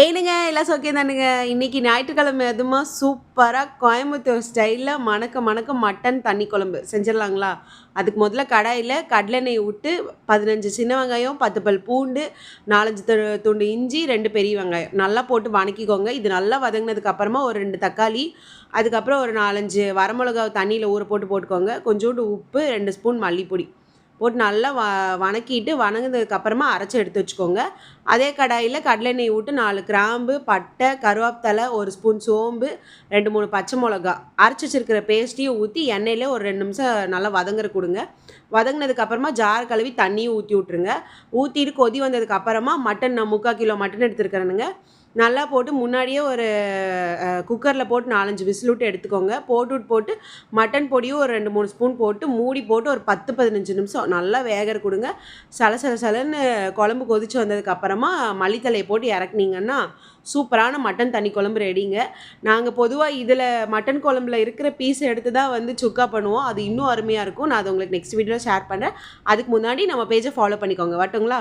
ஏனுங்க எல்லாம் சோக்கியம் தானுங்க. இன்றைக்கி ஞாயிற்றுக்கிழமை அதுமா சூப்பராக கோயம்புத்தூர் ஸ்டைலில் மணக்க மணக்க மட்டன் தண்ணி குழம்பு செஞ்சிடலாங்களா? அதுக்கு முதல்ல கடாயில் கடலெண்ணெய் விட்டு 15 சின்ன வெங்காயம், 10 பல் பூண்டு, 4 துண்டு இஞ்சி, 2 பெரிய வெங்காயம் நல்லா போட்டு வணக்கிக்கோங்க. இது நல்லா வதங்கினதுக்கப்புறமா ஒரு 2 தக்காளி, அதுக்கப்புறம் ஒரு 4-5 வரமிளகாவை தண்ணியில் ஊற போட்டுக்கோங்க. கொஞ்சோண்டு உப்பு, 2 ஸ்பூன் மல்லிப்பொடி போட்டு நல்லா வணக்கிட்டு வணங்கினதுக்கப்புறமா அரைச்சி எடுத்து வச்சுக்கோங்க. அதே கடாயில் கடலெண்ணெய் விட்டு 4 கிராம்பு, பட்டை, கருவேப்பிலை, 1 ஸ்பூன் சோம்பு, 2-3 பச்சை மிளகா அரைச்சி வச்சிருக்கிற பேஸ்ட்டையும் ஊற்றி எண்ணெயில் ஒரு 2 நிமிஷம் நல்லா வதங்குற கொடுங்க. வதங்கினதுக்கப்புறமா ஜார் கழுவி தண்ணியும் ஊற்றி விட்ருங்க. ஊற்றிட்டு கொதி வந்ததுக்கப்புறமா மட்டன் நான் 3/4 கிலோ மட்டன் எடுத்துருக்கிறேனுங்க. நல்லா போட்டு முன்னாடியே ஒரு குக்கரில் போட்டு 4-5 விசில் விட்டு எடுத்துக்கோங்க. போட்டு மட்டன் பொடியும் ஒரு 2-3 ஸ்பூன் போட்டு மூடி போட்டு ஒரு 10-15 நிமிஷம் நல்லா வேக கொடுங்க. சலன்னு குழம்பு கொதித்து வந்ததுக்கப்புறமா மல்லித்தலையை போட்டு இறக்குனீங்கன்னா சூப்பரான மட்டன் தண்ணி குழம்பு ரெடிங்க. நாங்கள் பொதுவாக இதில் மட்டன் குழம்புல இருக்கிற பீஸ் எடுத்து தான் சுக்கா பண்ணுவோம். அது இன்னும் அருமையாக இருக்கும். நான் அதை உங்களுக்கு நெக்ஸ்ட் வீடியோவில் ஷேர் பண்ணுறேன். அதுக்கு முன்னாடி நம்ம பேஜை ஃபாலோ பண்ணிக்கோங்க. வரட்டுங்களா?